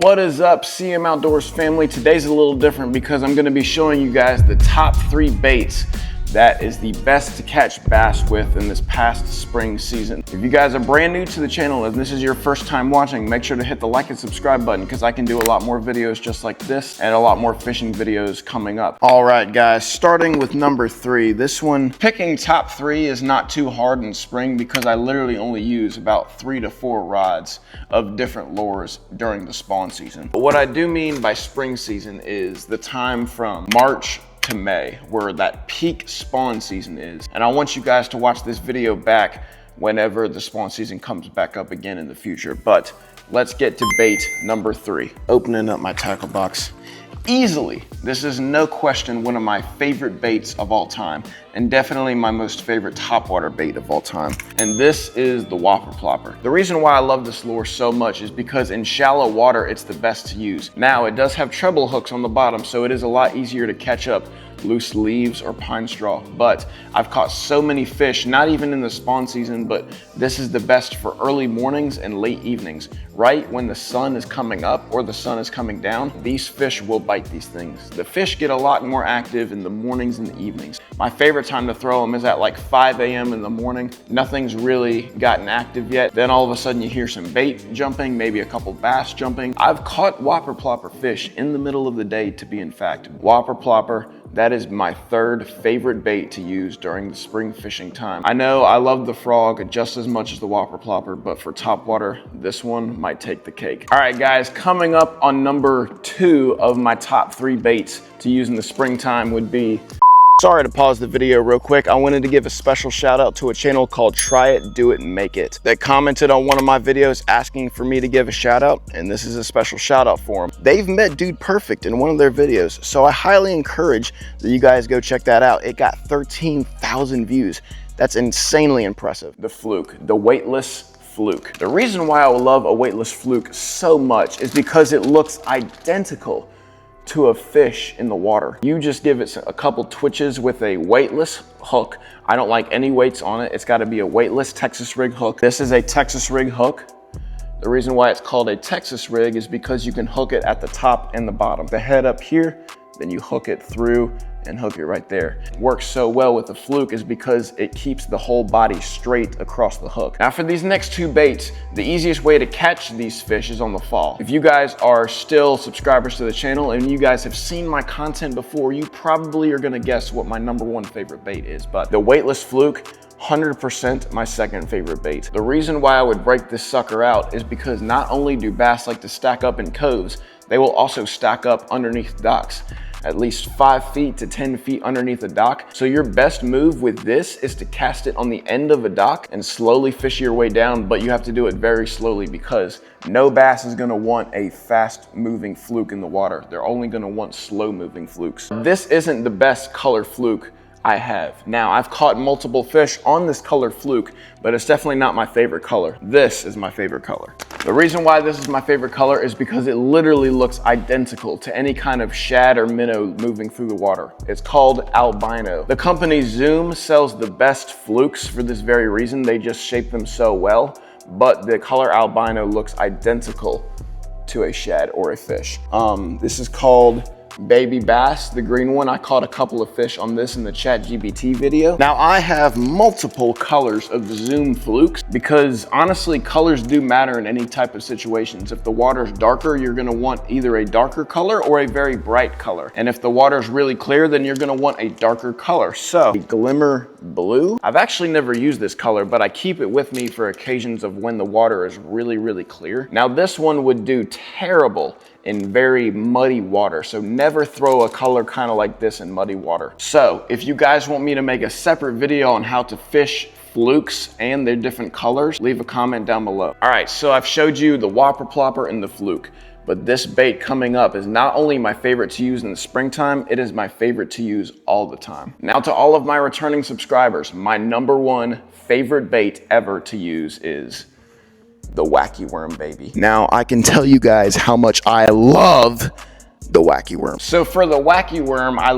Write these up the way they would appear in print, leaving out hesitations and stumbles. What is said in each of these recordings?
What is up, CM Outdoors family? Today's a little different because I'm going to be showing you guys the top 3 baits that is the best to catch bass with in this past spring season. If you guys are brand new to the channel and this is your first time watching, make sure to hit the like and subscribe button because I can do a lot more videos just like this and a lot more fishing videos coming up. All right, guys, starting with number 3. This one, picking top 3 is not too hard in spring because I literally only use about 3 to 4 rods of different lures during the spawn season. But what I do mean by spring season is the time from March to May, where that peak spawn season is. And I want you guys to watch this video back whenever the spawn season comes back up again in the future. But let's get to bait number 3. Opening up my tackle box. Easily, this is no question one of my favorite baits of all time, and definitely my most favorite topwater bait of all time. And this is the Whopper Plopper. The reason why I love this lure so much is because in shallow water, it's the best to use. Now, it does have treble hooks on the bottom, so it is a lot easier to catch up loose leaves or pine straw. But I've caught so many fish, not even in the spawn season, but this is the best for early mornings and late evenings. Right when the sun is coming up or the sun is coming down, these fish will bite these things. The fish get a lot more active in the mornings and the evenings. My favorite time to throw them is at like 5 a.m. in the morning. Nothing's really gotten active yet. Then all of a sudden you hear some bait jumping, maybe a couple bass jumping. I've caught Whopper Plopper fish in the middle of the day, to be in fact. Whopper Plopper, that is my 3rd favorite bait to use during the spring fishing time. I know I love the frog just as much as the Whopper Plopper, but for topwater, this one might take the cake. All right, guys, coming up on number 2 of my top 3 baits to use in the springtime would be, sorry to pause the video real quick. I wanted to give a special shout out to a channel called Try It, Do It, Make It that commented on one of my videos asking for me to give a shout out, and this is a special shout out for them. They've met Dude Perfect in one of their videos, so I highly encourage that you guys go check that out. It got 13,000 views. That's insanely impressive. The Fluke, the weightless Fluke. The reason why I love a weightless Fluke so much is because it looks identical to a fish in the water. You just give it a couple twitches with a weightless hook. I don't like any weights on it. It's got to be a weightless Texas rig hook. This is a Texas rig hook. The reason why it's called a Texas rig is because you can hook it at the top and the bottom. The head up here, then you hook it through and hook it right there. It works so well with the Fluke is because it keeps the whole body straight across the hook. Now for these next 2 baits, the easiest way to catch these fish is on the fall. If you guys are still subscribers to the channel and you guys have seen my content before, you probably are gonna guess what my number 1 favorite bait is, but the weightless Fluke, 100% my 2nd favorite bait. The reason why I would break this sucker out is because not only do bass like to stack up in coves, they will also stack up underneath docks, at least 5 feet to 10 feet underneath a dock. So your best move with this is to cast it on the end of a dock and slowly fish your way down, but you have to do it very slowly because no bass is gonna want a fast moving fluke in the water. They're only gonna want slow moving flukes. This isn't the best color fluke I have. Now, I've caught multiple fish on this color fluke, but it's definitely not my favorite color. This is my favorite color. The reason why this is my favorite color is because it literally looks identical to any kind of shad or minnow moving through the water. It's called albino. The company Zoom sells the best flukes for this very reason. They just shape them so well, but the color albino looks identical to a shad or a fish. This is called Baby Bass, the green one. I caught a couple of fish on this in the ChatGPT video. Now I have multiple colors of the Zoom flukes because honestly, colors do matter in any type of situations. If the water's darker, you're gonna want either a darker color or a very bright color. And if the water's really clear, then you're gonna want a darker color. So, Glimmer Blue. I've actually never used this color, but I keep it with me for occasions of when the water is really, really clear. Now this one would do terrible in very muddy water. So never throw a color kind of like this in muddy water. So if you guys want me to make a separate video on how to fish flukes and their different colors, leave a comment down below. All right, so I've showed you the Whopper Plopper and the Fluke, but this bait coming up is not only my favorite to use in the springtime, it is my favorite to use all the time. Now to all of my returning subscribers, my number 1 favorite bait ever to use is the Wacky Worm, baby. Now I can tell you guys how much I love the Wacky Worm. So for the Wacky Worm, I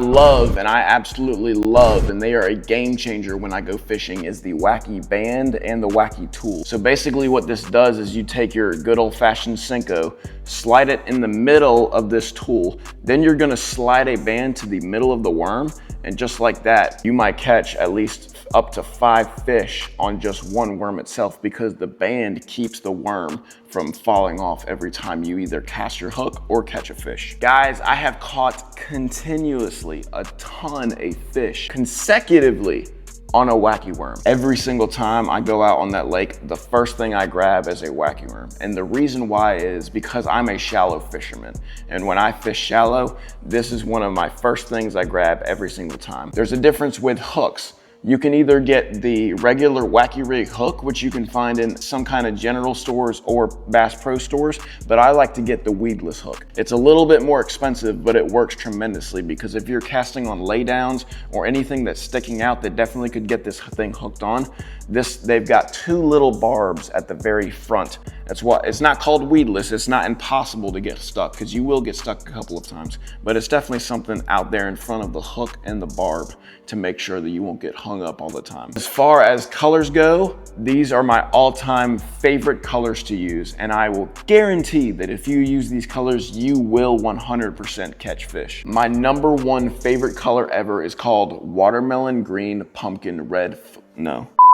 absolutely love, and they are a game changer when I go fishing, is the Wacky Band and the Wacky Tool. So basically what this does is you take your good old-fashioned Senko, slide it in the middle of this tool, then you're gonna slide a band to the middle of the worm, and just like that, you might catch at least up to 5 fish on just one worm itself, because the band keeps the worm from falling off every time you either cast your hook or catch a fish. Guys, I have caught continuously a ton of fish consecutively on a Wacky Worm. Every single time I go out on that lake, the first thing I grab is a Wacky Worm. And the reason why is because I'm a shallow fisherman. And when I fish shallow, this is one of my first things I grab every single time. There's a difference with hooks. You can either get the regular Wacky Rig hook, which you can find in some kind of general stores or Bass Pro stores, but I like to get the weedless hook. It's a little bit more expensive, but it works tremendously, because if you're casting on laydowns or anything that's sticking out that definitely could get this thing hooked on, they've got 2 little barbs at the very front. That's what, it's not called weedless. It's not impossible to get stuck, because you will get stuck a couple of times, but it's definitely something out there in front of the hook and the barb to make sure that you won't get hung up all the time. As far as colors go, these are my all-time favorite colors to use, and I will guarantee that if you use these colors, you will 100% catch fish. My #1 favorite color ever is called Watermelon Green Pumpkin Red.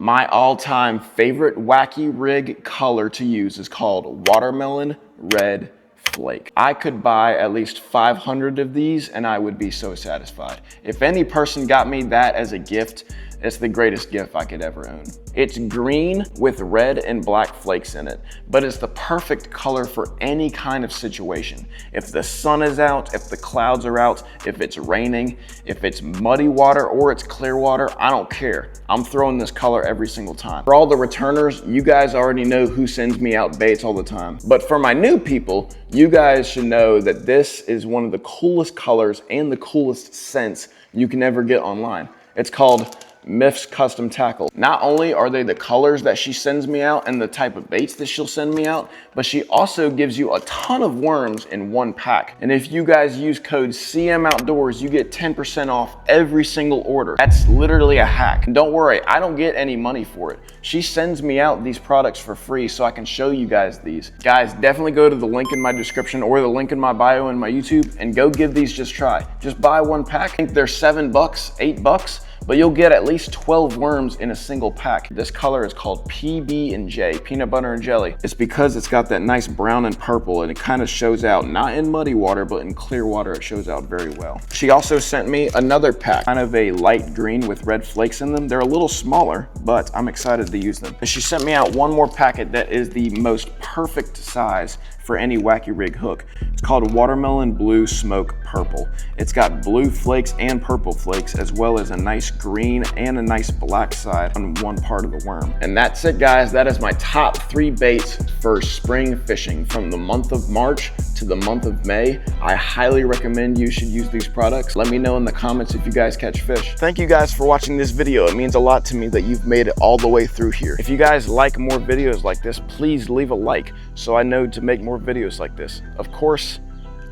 My all-time favorite Wacky Rig color to use is called Watermelon Red Flake. I could buy at least 500 of these and I would be so satisfied. If any person got me that as a gift, it's the greatest gift I could ever own. It's green with red and black flakes in it, but it's the perfect color for any kind of situation. If the sun is out, if the clouds are out, if it's raining, if it's muddy water or it's clear water, I don't care. I'm throwing this color every single time. For all the returners, you guys already know who sends me out baits all the time. But for my new people, you guys should know that this is one of the coolest colors and the coolest scents you can ever get online. It's called Miff's Custom Tackle. Not only are they the colors that she sends me out and the type of baits that she'll send me out, but she also gives you a ton of worms in one pack. And if you guys use code CM Outdoors, you get 10% off every single order. That's literally a hack. And don't worry, I don't get any money for it. She sends me out these products for free so I can show you guys these. Guys, definitely go to the link in my description or the link in my bio in my YouTube and go give these just try. Just buy one pack. I think they're $7, $8, but you'll get at least 12 worms in a single pack. This color is called PB&J, peanut butter and jelly. It's because it's got that nice brown and purple, and it kind of shows out, not in muddy water, but in clear water, it shows out very well. She also sent me another pack, kind of a light green with red flakes in them. They're a little smaller, but I'm excited to use them. And she sent me out one more packet that is the most perfect size for any Wacky Rig hook. It's called Watermelon Blue Smoke Purple. It's got blue flakes and purple flakes, as well as a nice green and a nice black side on one part of the worm. And that's it, guys. That is my top 3 baits for spring fishing from the month of March to the month of May. I highly recommend you should use these products. Let me know in the comments if you guys catch fish. Thank you guys for watching this video. It means a lot to me that you've made it all the way through here. If you guys like more videos like this, please leave a like so I know to make more videos like this. Of course,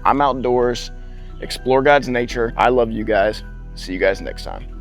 I'm outdoors, explore God's nature. I love you guys. See you guys next time.